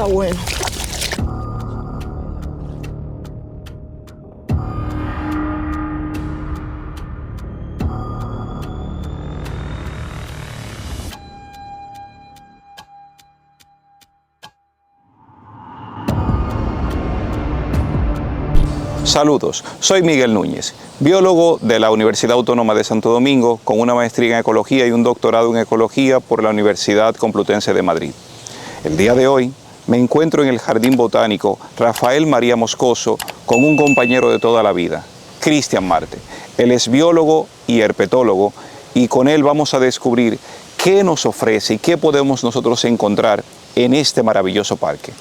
está bueno. Saludos, soy Miguel Núñez, biólogo de la Universidad Autónoma de Santo Domingo, con una maestría en ecología y un doctorado en ecología por la Universidad Complutense de Madrid. El día de hoy me encuentro en el Jardín Botánico Rafael María Moscoso con un compañero de toda la vida, Cristian Marte. Él es biólogo y herpetólogo y con él vamos a descubrir qué nos ofrece y qué podemos nosotros encontrar en este maravilloso parque.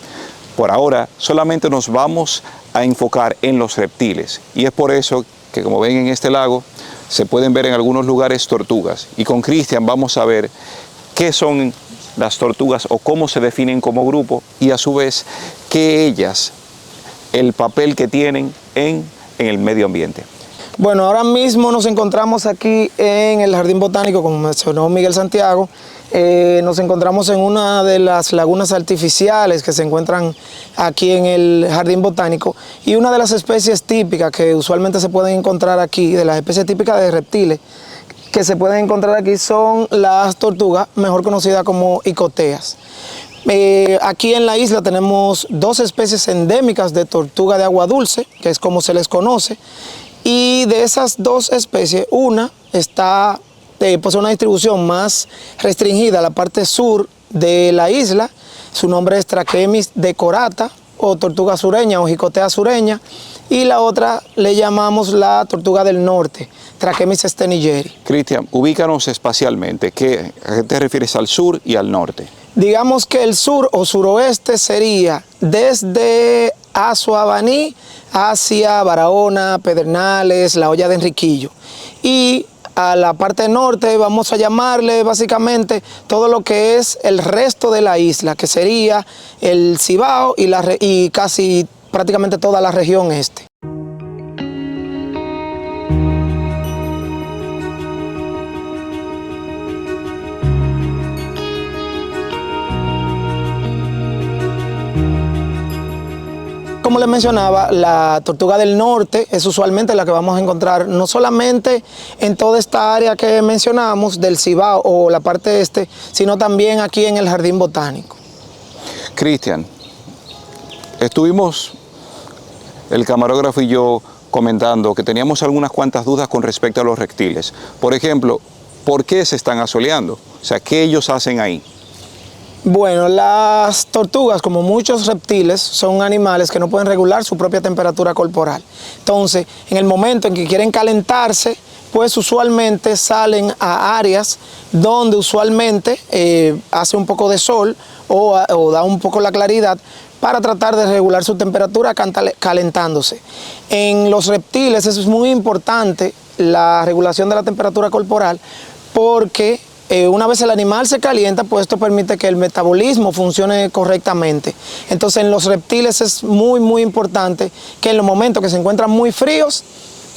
Por ahora solamente nos vamos a enfocar en los reptiles y es por eso que, como ven en este lago, se pueden ver en algunos lugares tortugas, y con Cristian vamos a ver qué son las tortugas o cómo se definen como grupo, y a su vez qué ellas, el papel que tienen en el medio ambiente. Bueno, ahora mismo nos encontramos aquí en el Jardín Botánico, como mencionó Miguel Santiago. Nos encontramos en una de las lagunas artificiales que se encuentran aquí en el Jardín Botánico, y una de las especies típicas que usualmente se pueden encontrar aquí, de las especies típicas de reptiles que se pueden encontrar aquí, son las tortugas, mejor conocidas como icoteas. Aquí en la isla tenemos dos especies endémicas de tortuga de agua dulce, que es como se les conoce, y de esas dos especies, una posee una distribución más restringida a la parte sur de la isla. Su nombre es Trachemis decorata, o tortuga sureña o jicotea sureña, y la otra le llamamos la tortuga del norte, Trachemis stenigeri. Cristian, ubícanos espacialmente, ¿a qué te refieres al sur y al norte? Digamos que el sur o suroeste sería desde Azua Baní hacia Barahona, Pedernales, La Hoya de Enriquillo, y a la parte norte vamos a llamarle básicamente todo lo que es el resto de la isla, que sería el Cibao y casi prácticamente toda la región este. Como les mencionaba, la tortuga del norte es usualmente la que vamos a encontrar no solamente en toda esta área que mencionamos del Cibao o la parte este, sino también aquí en el Jardín Botánico. Cristian, estuvimos el camarógrafo y yo comentando que teníamos algunas cuantas dudas con respecto a los reptiles. Por ejemplo, ¿por qué se están asoleando? O sea, ¿qué ellos hacen ahí? Bueno, las tortugas, como muchos reptiles, son animales que no pueden regular su propia temperatura corporal. Entonces, en el momento en que quieren calentarse, pues usualmente salen a áreas donde usualmente hace un poco de sol o da un poco la claridad, para tratar de regular su temperatura calentándose. En los reptiles eso es muy importante, la regulación de la temperatura corporal, porque una vez el animal se calienta, pues esto permite que el metabolismo funcione correctamente. Entonces en los reptiles es muy importante que en los momentos que se encuentran muy fríos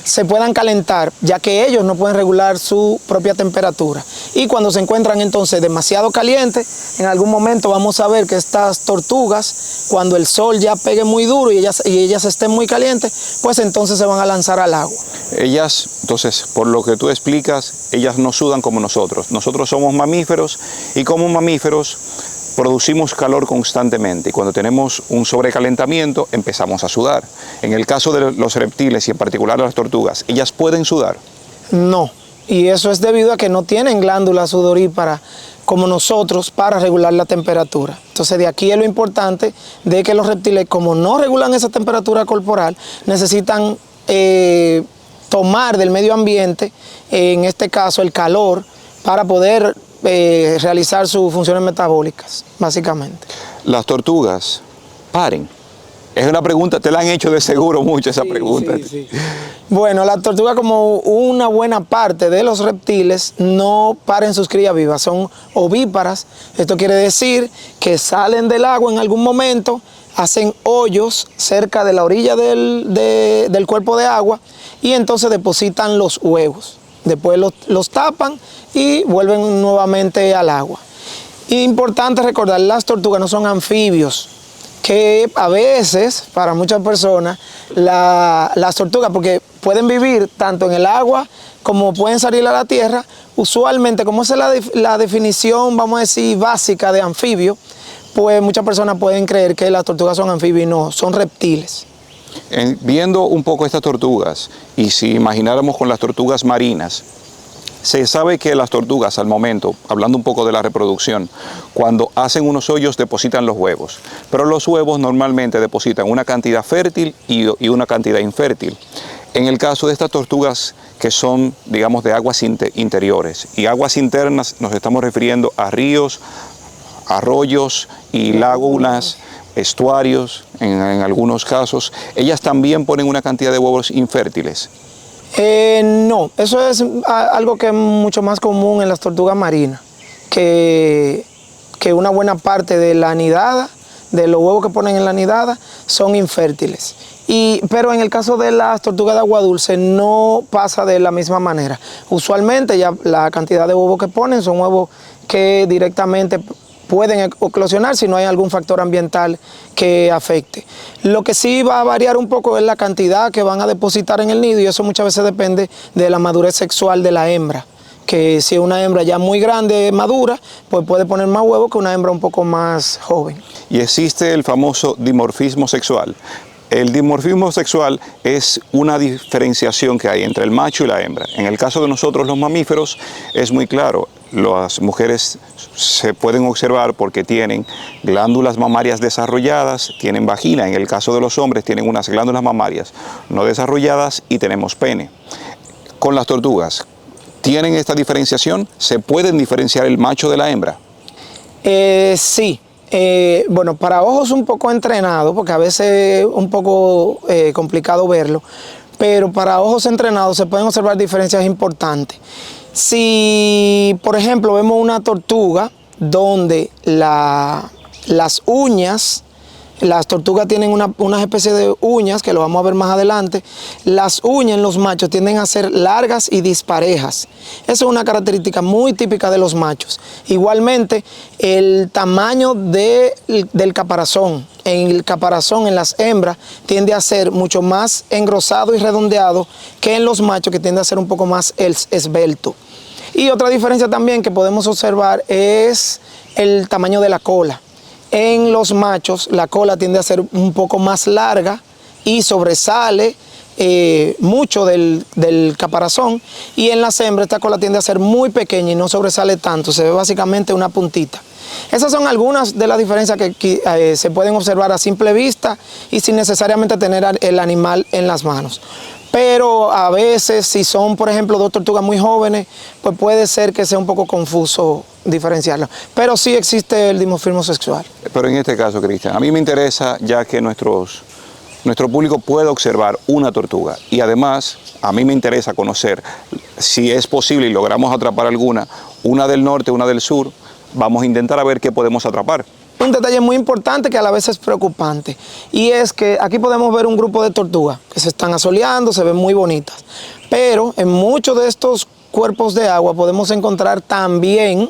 se puedan calentar, ya que ellos no pueden regular su propia temperatura. Y cuando se encuentran entonces demasiado calientes, en algún momento vamos a ver que estas tortugas, cuando el sol ya pegue muy duro y ellas estén muy calientes, pues entonces se van a lanzar al agua. Ellas, entonces, por lo que tú explicas, ellas no sudan como nosotros. Nosotros somos mamíferos y como mamíferos producimos calor constantemente, y cuando tenemos un sobrecalentamiento empezamos a sudar. En el caso de los reptiles y en particular las tortugas, ¿ellas pueden sudar? No, y eso es debido a que no tienen glándulas sudoríparas como nosotros para regular la temperatura. Entonces de aquí es lo importante de que los reptiles, como no regulan esa temperatura corporal, necesitan tomar del medio ambiente, en este caso el calor, para poder realizar sus funciones metabólicas, básicamente. Las tortugas paren. Es una pregunta, te la han hecho de seguro mucho esa pregunta. Sí. Bueno, las tortugas, como una buena parte de los reptiles, no paren sus crías vivas, son ovíparas. Esto quiere decir que salen del agua en algún momento, hacen hoyos cerca de la orilla del cuerpo de agua y entonces depositan los huevos. Después los tapan y vuelven nuevamente al agua. Importante recordar, las tortugas no son anfibios. que a veces, para muchas personas, las tortugas, porque pueden vivir tanto en el agua como pueden salir a la tierra, usualmente, como esa es la definición, vamos a decir, básica de anfibio, pues muchas personas pueden creer que las tortugas son anfibios y no, son reptiles. Viendo un poco estas tortugas, y si imagináramos con las tortugas marinas, se sabe que las tortugas al momento, hablando un poco de la reproducción, cuando hacen unos hoyos depositan los huevos, pero los huevos normalmente depositan una cantidad fértil y una cantidad infértil. En el caso de estas tortugas que son, digamos, de aguas interiores y aguas internas, nos estamos refiriendo a ríos, arroyos y lagunas, estuarios en algunos casos, ellas también ponen una cantidad de huevos infértiles. No, eso es algo que es mucho más común en las tortugas marinas, que una buena parte de la nidada, de los huevos que ponen en la nidada, son infértiles. Pero en el caso de las tortugas de agua dulce no pasa de la misma manera. Usualmente ya la cantidad de huevos que ponen son huevos que directamente pueden eclosionar si no hay algún factor ambiental que afecte. Lo que sí va a variar un poco es la cantidad que van a depositar en el nido, y eso muchas veces depende de la madurez sexual de la hembra, que si es una hembra ya muy grande, madura, pues puede poner más huevos que una hembra un poco más joven. Y existe el famoso dimorfismo sexual. El dimorfismo sexual es una diferenciación que hay entre el macho y la hembra. En el caso de nosotros los mamíferos es muy claro. Las mujeres se pueden observar porque tienen glándulas mamarias desarrolladas, tienen vagina. En el caso de los hombres tienen unas glándulas mamarias no desarrolladas y tenemos pene. Con las tortugas, ¿tienen esta diferenciación? ¿Se pueden diferenciar el macho de la hembra? Sí. Bueno, para ojos un poco entrenados, porque a veces es un poco complicado verlo, pero para ojos entrenados se pueden observar diferencias importantes. Si, por ejemplo, vemos una tortuga donde las uñas, las tortugas tienen unas especies de uñas, que lo vamos a ver más adelante, las uñas en los machos tienden a ser largas y disparejas. Eso es una característica muy típica de los machos. Igualmente, el tamaño del caparazón. El caparazón en las hembras tiende a ser mucho más engrosado y redondeado que en los machos, que tiende a ser un poco más esbelto. Y otra diferencia también que podemos observar es el tamaño de la cola. En los machos la cola tiende a ser un poco más larga y sobresale mucho del caparazón, y en las hembras esta cola tiende a ser muy pequeña y no sobresale tanto, se ve básicamente una puntita. Esas son algunas de las diferencias que se pueden observar a simple vista y sin necesariamente tener el animal en las manos. Pero a veces, si son, por ejemplo, dos tortugas muy jóvenes, pues puede ser que sea un poco confuso diferenciarlo. Pero sí existe el dimorfismo sexual. Pero en este caso, Cristian, a mí me interesa ya que nuestro público pueda observar una tortuga. Y además, a mí me interesa conocer si es posible y logramos atrapar alguna, una del norte, una del sur. Vamos a intentar a ver qué podemos atrapar. Un detalle muy importante que a la vez es preocupante, y es que aquí podemos ver un grupo de tortugas que se están asoleando, se ven muy bonitas, pero en muchos de estos cuerpos de agua podemos encontrar también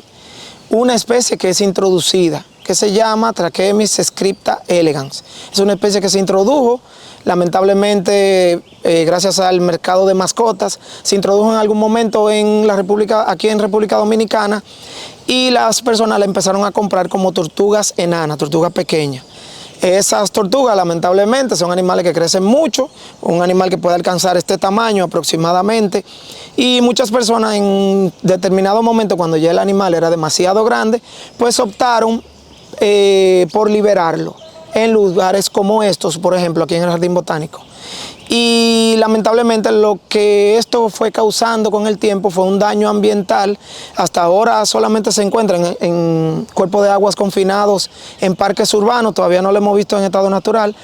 una especie que es introducida, que se llama Trachemis scripta elegans. Es una especie que se introdujo, lamentablemente, gracias al mercado de mascotas, se introdujo en algún momento en la República, aquí en República Dominicana, y las personas la empezaron a comprar como tortugas enanas, tortugas pequeñas. Esas tortugas, lamentablemente, son animales que crecen mucho, un animal que puede alcanzar este tamaño aproximadamente, y muchas personas en determinado momento, cuando ya el animal era demasiado grande, pues optaron por liberarlo en lugares como estos, por ejemplo, aquí en el Jardín Botánico. Y lamentablemente lo que esto fue causando con el tiempo fue un daño ambiental. Hasta ahora solamente se encuentran en cuerpos de aguas confinados en parques urbanos, todavía no lo hemos visto en estado natural,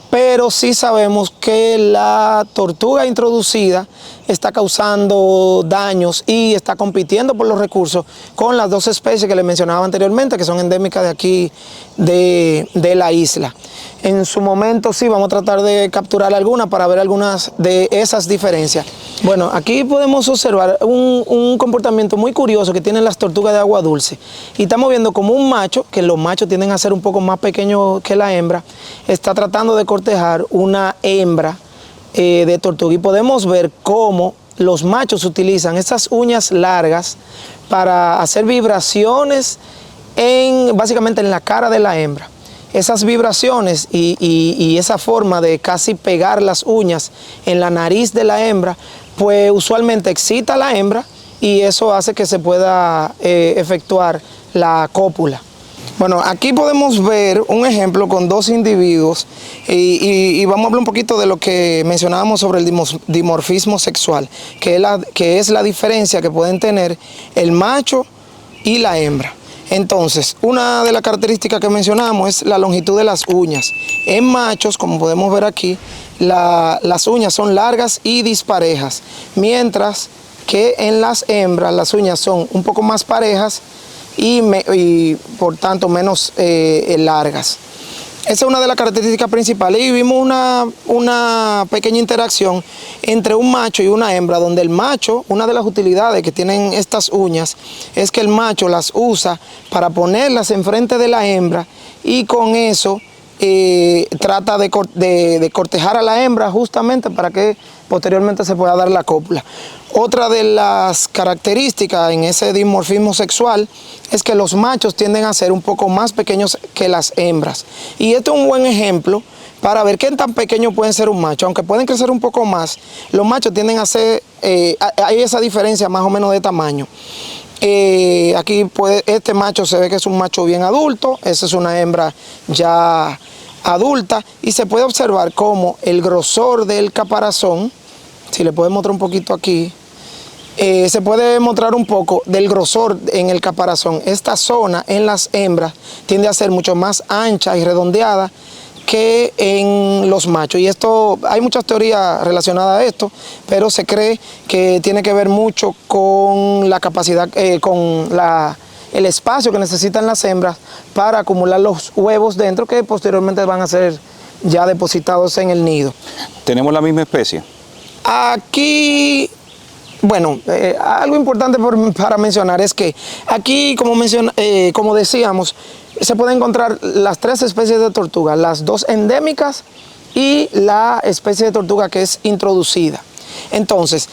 pero sí sabemos que la tortuga introducida está causando daños y está compitiendo por los recursos con las dos especies que les mencionaba anteriormente, que son endémicas de aquí, de la isla. En su momento sí, vamos a tratar de capturar algunas para ver algunas de esas diferencias. Bueno, aquí podemos observar un comportamiento muy curioso que tienen las tortugas de agua dulce. Y estamos viendo como un macho, que los machos tienden a ser un poco más pequeños que la hembra, está tratando de cortejar una hembra de tortuga. Y podemos ver cómo los machos utilizan estas uñas largas para hacer vibraciones básicamente en la cara de la hembra. Esas vibraciones y esa forma de casi pegar las uñas en la nariz de la hembra, pues usualmente excita a la hembra y eso hace que se pueda efectuar la cópula. Bueno, aquí podemos ver un ejemplo con dos individuos y vamos a hablar un poquito de lo que mencionábamos sobre el dimorfismo sexual, que es la diferencia que pueden tener el macho y la hembra. Entonces, una de las características que mencionamos es la longitud de las uñas. En machos, como podemos ver aquí, las uñas son largas y disparejas, mientras que en las hembras las uñas son un poco más parejas y por tanto menos largas. Esa es una de las características principales y vimos una pequeña interacción entre un macho y una hembra, donde el macho, una de las utilidades que tienen estas uñas es que el macho las usa para ponerlas enfrente de la hembra y con eso trata de cortejar a la hembra justamente para que posteriormente se pueda dar la cópula. Otra de las características en ese dimorfismo sexual es que los machos tienden a ser un poco más pequeños que las hembras. Y este es un buen ejemplo para ver qué tan pequeño pueden ser un macho. Aunque pueden crecer un poco más, los machos tienden a ser, hay esa diferencia más o menos de tamaño. Aquí este macho se ve que es un macho bien adulto, esa es una hembra ya adulta y se puede observar cómo el grosor del caparazón, si le puedo mostrar un poquito aquí, se puede mostrar un poco del grosor en el caparazón. Esta zona en las hembras tiende a ser mucho más ancha y redondeada que en los machos. Y esto, hay muchas teorías relacionadas a esto, pero se cree que tiene que ver mucho con la capacidad, el espacio que necesitan las hembras para acumular los huevos dentro, que posteriormente van a ser ya depositados en el nido. ¿Tenemos la misma especie? Aquí, bueno, algo importante para mencionar es que aquí, como decíamos, se pueden encontrar las tres especies de tortuga, las dos endémicas y la especie de tortuga que es introducida. Entonces,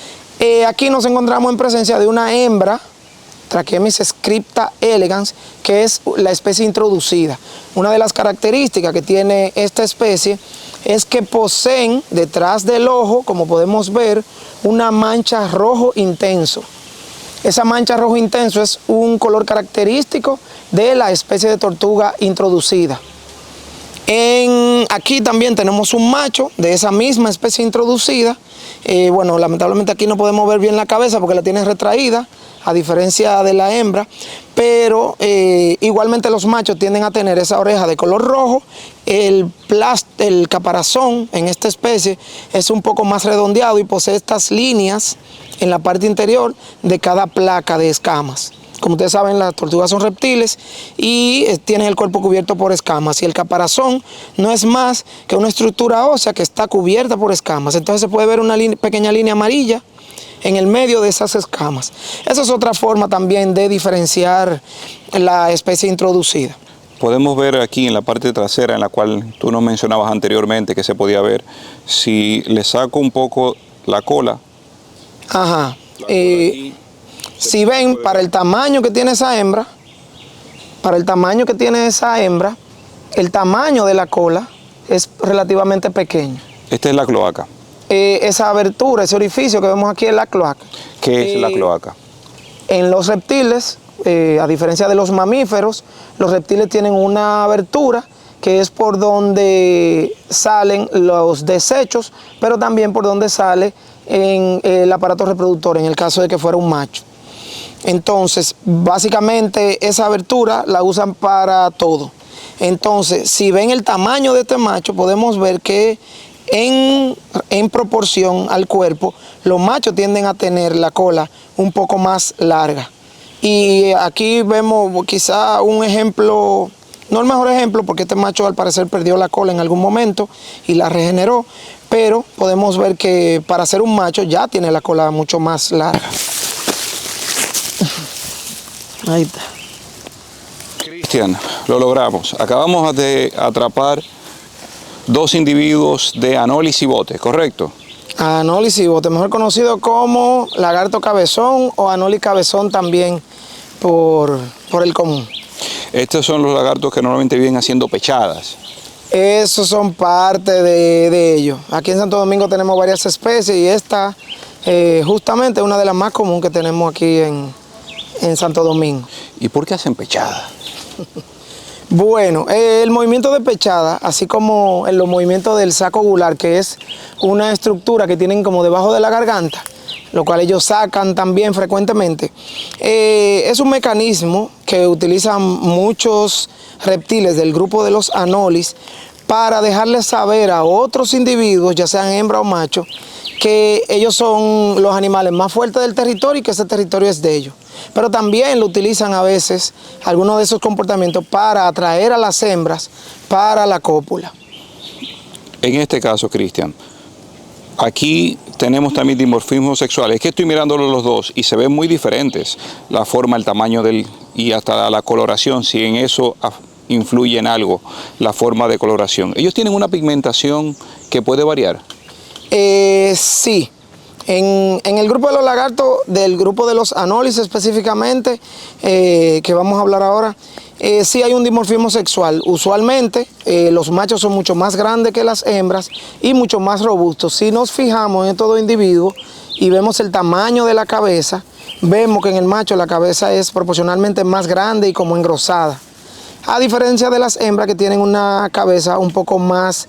aquí nos encontramos en presencia de una hembra, Trachemis scripta elegans, que es la especie introducida. Una de las características que tiene esta especie es que poseen detrás del ojo, como podemos ver, una mancha rojo intenso. Esa mancha rojo intenso es un color característico de la especie de tortuga introducida. Aquí también tenemos un macho de esa misma especie introducida. Bueno, lamentablemente aquí no podemos ver bien la cabeza porque la tiene retraída, a diferencia de la hembra, pero igualmente los machos tienden a tener esa oreja de color rojo. El caparazón en esta especie es un poco más redondeado y posee estas líneas en la parte interior de cada placa de escamas. Como ustedes saben, las tortugas son reptiles y tienen el cuerpo cubierto por escamas, y el caparazón no es más que una estructura ósea que está cubierta por escamas. Entonces se puede ver una pequeña línea amarilla en el medio de esas escamas. Esa es otra forma también de diferenciar la especie introducida. Podemos ver aquí en la parte trasera, en la cual tú nos mencionabas anteriormente que se podía ver, si le saco un poco la cola. Ajá. Si ven, para el tamaño que tiene esa hembra, el tamaño de la cola es relativamente pequeño. Esta es la cloaca. Esa abertura, ese orificio que vemos aquí es la cloaca. ¿Qué es la cloaca? En los reptiles, a diferencia de los mamíferos, los reptiles tienen una abertura que es por donde salen los desechos, pero también por donde sale en el aparato reproductor, en el caso de que fuera un macho. Entonces, básicamente esa abertura la usan para todo. Entonces, si ven el tamaño de este macho, podemos ver que en proporción al cuerpo, los machos tienden a tener la cola un poco más larga. Y aquí vemos quizá un ejemplo No el mejor ejemplo porque este macho al parecer perdió la cola en algún momento y la regeneró, pero podemos ver que para ser un macho ya tiene la cola mucho más larga. Ahí está. Cristian, lo logramos. Acabamos de atrapar 2 individuos de Anolis cibote, ¿correcto? Anolis cibote, mejor conocido como lagarto cabezón o Anolis cabezón también por el común. Estos son los lagartos que normalmente vienen haciendo pechadas. Esos son parte de ellos. Aquí en Santo Domingo tenemos varias especies y esta justamente es una de las más comunes que tenemos aquí en Santo Domingo. ¿Y por qué hacen pechadas? Bueno, el movimiento de pechada, así como en los movimientos del saco gular, que es una estructura que tienen como debajo de la garganta, lo cual ellos sacan también frecuentemente, es un mecanismo que utilizan muchos reptiles del grupo de los Anolis para dejarles saber a otros individuos, ya sean hembra o macho, que ellos son los animales más fuertes del territorio y que ese territorio es de ellos. Pero también lo utilizan a veces, algunos de esos comportamientos, para atraer a las hembras para la cópula. En este caso, Cristian, aquí tenemos también dimorfismo sexual. Es que estoy mirándolo los dos y se ven muy diferentes. La forma, el tamaño y hasta la coloración, si en eso influye en algo, la forma de coloración. ¿Ellos tienen una pigmentación que puede variar? Sí. En el grupo de los lagartos, del grupo de los Anolis específicamente, que vamos a hablar ahora, sí hay un dimorfismo sexual. Usualmente los machos son mucho más grandes que las hembras y mucho más robustos. Si nos fijamos en estos dos individuos y vemos el tamaño de la cabeza, vemos que en el macho la cabeza es proporcionalmente más grande y como engrosada. A diferencia de las hembras que tienen una cabeza un poco más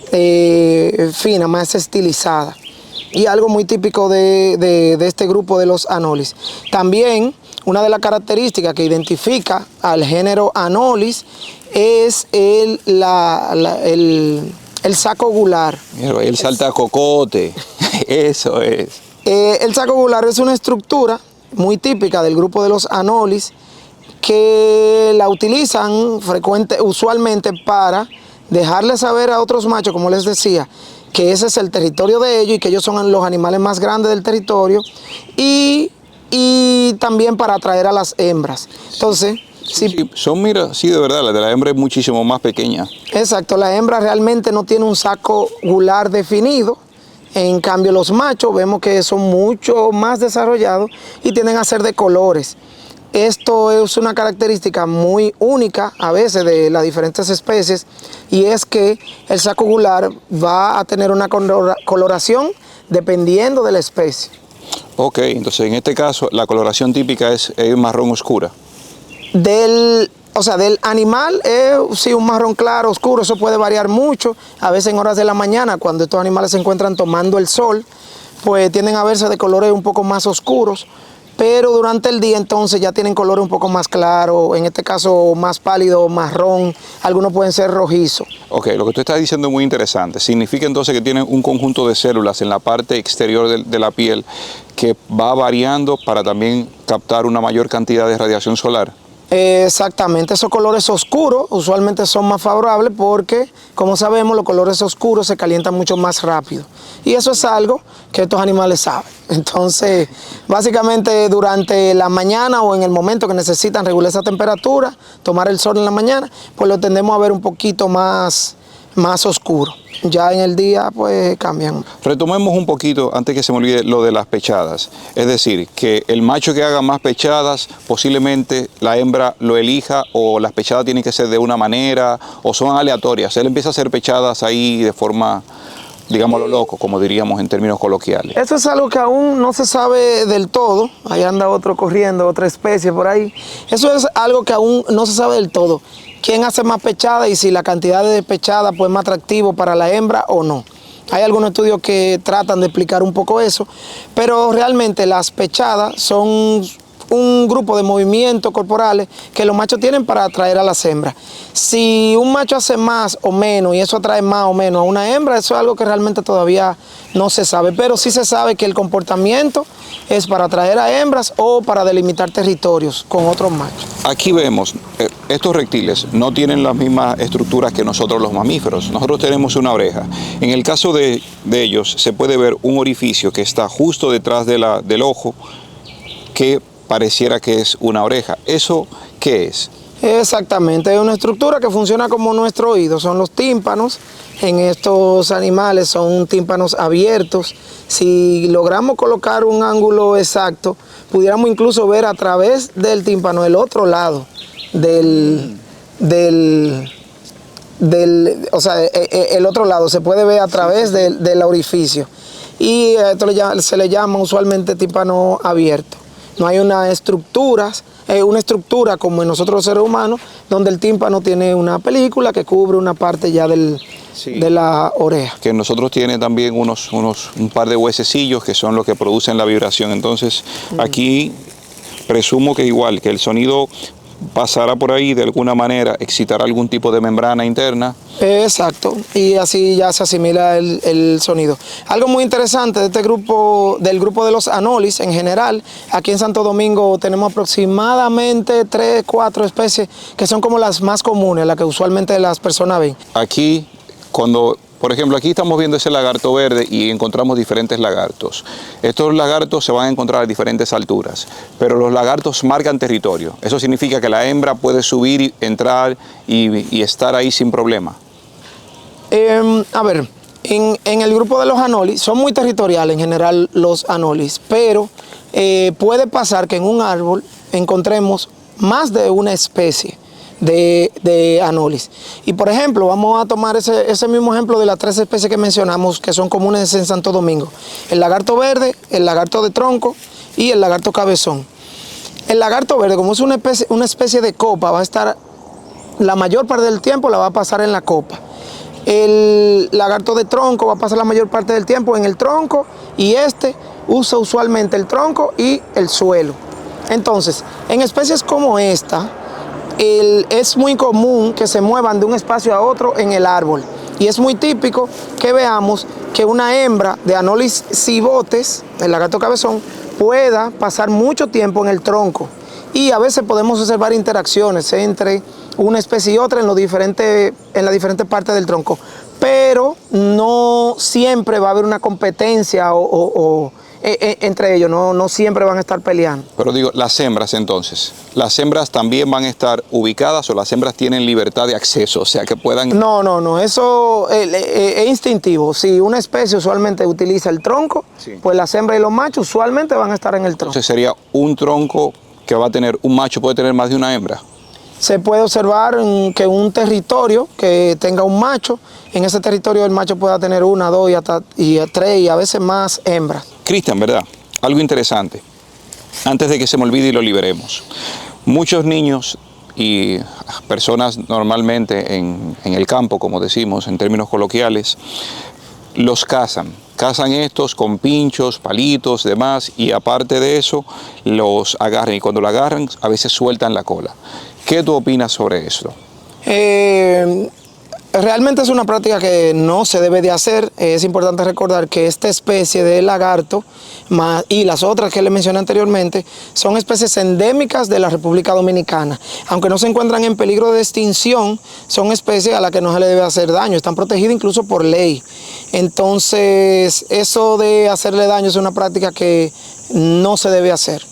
fina, más estilizada. Y algo muy típico de este grupo de los Anolis. También una de las características que identifica al género Anolis es el saco gular. Mira, el saltacocote, eso es. El saco gular es una estructura muy típica del grupo de los Anolis que la utilizan usualmente para dejarle saber a otros machos, como les decía, que ese es el territorio de ellos y que ellos son los animales más grandes del territorio y también para atraer a las hembras. Entonces, sí, mira, sí, de verdad, la de la hembra es muchísimo más pequeña. Exacto, la hembra realmente no tiene un saco gular definido. En cambio, los machos vemos que son mucho más desarrollados y tienden a ser de colores. Esto es una característica muy única a veces de las diferentes especies y es que el saco gular va a tener una coloración dependiendo de la especie. Ok, entonces en este caso la coloración típica es marrón oscura. Del animal es sí, un marrón claro, oscuro, eso puede variar mucho. A veces en horas de la mañana, cuando estos animales se encuentran tomando el sol, pues tienden a verse de colores un poco más oscuros. Pero durante el día entonces ya tienen colores un poco más claros, en este caso más pálido, marrón, algunos pueden ser rojizos. Ok, lo que tú estás diciendo es muy interesante. Significa entonces que tienen un conjunto de células en la parte exterior de la piel que va variando para también captar una mayor cantidad de radiación solar. Exactamente, esos colores oscuros usualmente son más favorables porque, como sabemos, los colores oscuros se calientan mucho más rápido. Y eso es algo que estos animales saben. Entonces, básicamente durante la mañana o en el momento que necesitan regular esa temperatura, tomar el sol en la mañana, pues lo tendemos a ver un poquito más oscuro. Ya en el día pues cambian. Retomemos un poquito, antes que se me olvide, lo de las pechadas. Es decir, que el macho que haga más pechadas, posiblemente la hembra lo elija o las pechadas tienen que ser de una manera o son aleatorias. Él empieza a hacer pechadas ahí de forma, digámoslo loco, como diríamos en términos coloquiales. Eso es algo que aún no se sabe del todo. Ahí anda otro corriendo, otra especie por ahí. Eso es algo que aún no se sabe del todo. ¿Quién hace más pechada y si la cantidad de pechada pues, es más atractivo para la hembra o no? Hay algunos estudios que tratan de explicar un poco eso, pero realmente las pechadas son un grupo de movimientos corporales que los machos tienen para atraer a las hembras. Si un macho hace más o menos y eso atrae más o menos a una hembra, eso es algo que realmente todavía no se sabe, pero sí se sabe que el comportamiento es para atraer a hembras o para delimitar territorios con otros machos. Aquí vemos, estos reptiles no tienen las mismas estructuras que nosotros los mamíferos. Nosotros tenemos una oreja. En el caso de ellos se puede ver un orificio que está justo detrás del ojo que pareciera que es una oreja. ¿Eso qué es? Exactamente, es una estructura que funciona como nuestro oído, son los tímpanos. En estos animales son tímpanos abiertos. Si logramos colocar un ángulo exacto, pudiéramos incluso ver a través del tímpano el otro lado el otro lado se puede ver a través del orificio. Y esto se le llama usualmente tímpano abierto. No hay una estructura como en nosotros los seres humanos, donde el tímpano tiene una película que cubre una parte ya de la oreja. Que nosotros tiene también un par de huesecillos que son los que producen la vibración. Entonces, aquí presumo que igual, que el sonido pasará por ahí de alguna manera, excitará algún tipo de membrana interna. Exacto, y así ya se asimila el sonido. Algo muy interesante de del grupo de los anolis en general, aquí en Santo Domingo tenemos aproximadamente 3, 4 especies que son como las más comunes, las que usualmente las personas ven. Aquí, por ejemplo, aquí estamos viendo ese lagarto verde y encontramos diferentes lagartos. Estos lagartos se van a encontrar a diferentes alturas, pero los lagartos marcan territorio. Eso significa que la hembra puede subir, entrar y estar ahí sin problema. En el grupo de los anolis, son muy territoriales en general los anolis, pero puede pasar que en un árbol encontremos más de una especie de anolis. Y por ejemplo, vamos a tomar ese mismo ejemplo de las 3 especies que mencionamos que son comunes en Santo Domingo: el lagarto verde, el lagarto de tronco y el lagarto cabezón. El lagarto verde, como es una especie de copa, va a estar la mayor parte del tiempo la va a pasar en la copa. El lagarto de tronco va a pasar la mayor parte del tiempo en el tronco y usa usualmente el tronco y el suelo. Entonces, en especies como esta, es muy común que se muevan de un espacio a otro en el árbol. Y es muy típico que veamos que una hembra de Anolis cibotes, el lagarto cabezón, pueda pasar mucho tiempo en el tronco. Y a veces podemos observar interacciones entre una especie y otra en las diferentes partes del tronco. Pero no siempre va a haber una competencia entre ellos, no siempre van a estar peleando. Pero digo, las hembras entonces, ¿las hembras también van a estar ubicadas o las hembras tienen libertad de acceso? O sea, que puedan... No, eso es instintivo. Si una especie usualmente utiliza el tronco, sí, pues las hembras y los machos usualmente van a estar en el tronco. Entonces sería un tronco que va a tener, un macho puede tener más de una hembra. Se puede observar que un territorio que tenga un macho, en ese territorio el macho pueda tener 1, 2 y 3 y a veces más hembras. Cristian, ¿verdad? Algo interesante, antes de que se me olvide y lo liberemos. Muchos niños y personas normalmente en el campo, como decimos en términos coloquiales, los cazan estos con pinchos, palitos, demás, y aparte de eso los agarran, y cuando lo agarran a veces sueltan la cola. ¿Qué tú opinas sobre esto? Realmente es una práctica que no se debe de hacer. Es importante recordar que esta especie de lagarto y las otras que le mencioné anteriormente son especies endémicas de la República Dominicana. Aunque no se encuentran en peligro de extinción, son especies a las que no se le debe hacer daño. Están protegidas incluso por ley. Entonces, eso de hacerle daño es una práctica que no se debe hacer.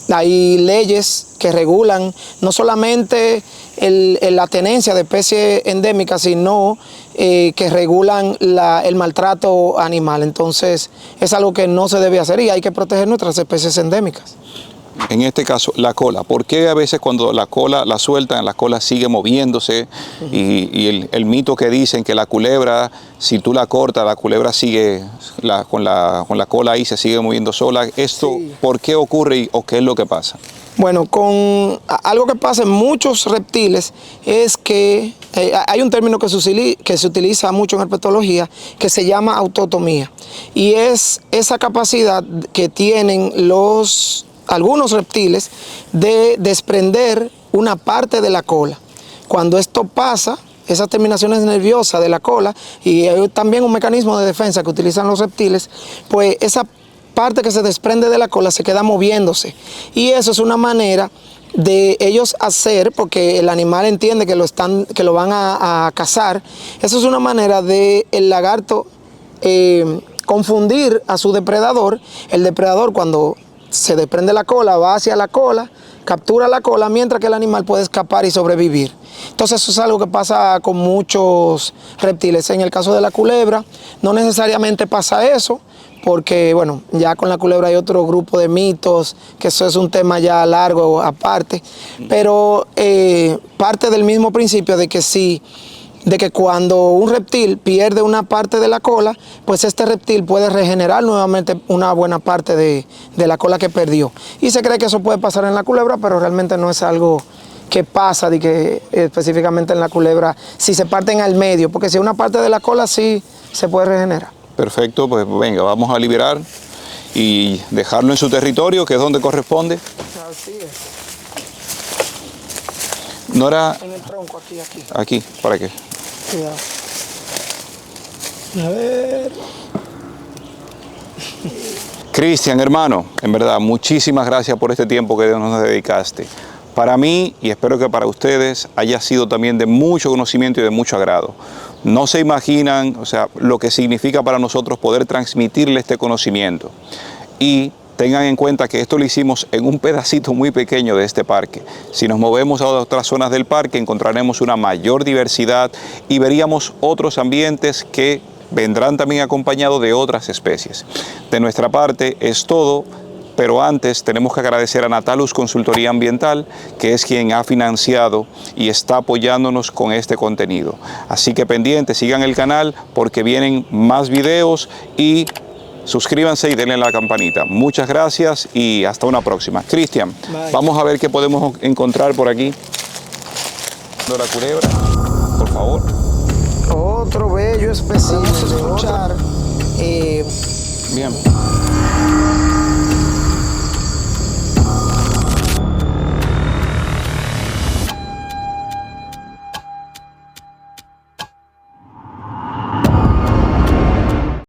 Hay leyes que regulan no solamente la tenencia de especies endémicas, sino que regulan el maltrato animal. Entonces es algo que no se debe hacer y hay que proteger nuestras especies endémicas. En este caso, la cola. ¿Por qué a veces cuando la cola la sueltan, la cola sigue moviéndose? Y el mito que dicen que la culebra, si tú la cortas, la culebra sigue con la cola ahí, se sigue moviendo sola. ¿Esto sí, por qué ocurre o qué es lo que pasa? Bueno, algo que pasa en muchos reptiles es que hay un término que se utiliza mucho en herpetología que se llama autotomía. Y es esa capacidad que tienen los algunos reptiles de desprender una parte de la cola. Cuando esto pasa, esas terminaciones nerviosas de la cola, y hay también un mecanismo de defensa que utilizan los reptiles, pues esa parte que se desprende de la cola se queda moviéndose. Y eso es una manera de ellos hacer, porque el animal entiende que lo van a cazar. Eso es una manera de el lagarto confundir a su depredador. El depredador, cuando se desprende la cola, va hacia la cola, captura la cola, mientras que el animal puede escapar y sobrevivir. Entonces eso es algo que pasa con muchos reptiles. En el caso de la culebra no necesariamente pasa eso, porque bueno, ya con la culebra hay otro grupo de mitos, que eso es un tema ya largo aparte, pero parte del mismo principio de que cuando un reptil pierde una parte de la cola, pues este reptil puede regenerar nuevamente una buena parte de la cola que perdió. Y se cree que eso puede pasar en la culebra, pero realmente no es algo que pasa de que específicamente en la culebra, si se parten al medio, porque si una parte de la cola sí se puede regenerar. Perfecto, pues venga, vamos a liberar y dejarlo en su territorio, que es donde corresponde. Así es. Nora, En el tronco, aquí. aquí, ¿para qué? Cuidado. A ver. Cristian, hermano, en verdad, muchísimas gracias por este tiempo que nos dedicaste. Para mí, y espero que para ustedes, haya sido también de mucho conocimiento y de mucho agrado. No se imaginan, o sea, lo que significa para nosotros poder transmitirle este conocimiento. Y tengan en cuenta que esto lo hicimos en un pedacito muy pequeño de este parque. Si nos movemos a otras zonas del parque, encontraremos una mayor diversidad y veríamos otros ambientes que vendrán también acompañados de otras especies. De nuestra parte es todo. Pero antes tenemos que agradecer a Natalus Consultoría Ambiental, que es quien ha financiado y está apoyándonos con este contenido. Así que pendientes, sigan el canal porque vienen más videos y suscríbanse y denle a la campanita. Muchas gracias y hasta una próxima. Cristian, vamos a ver qué podemos encontrar por aquí. La culebra, por favor. Otro bello espécimen. Vamos a escuchar. Bien.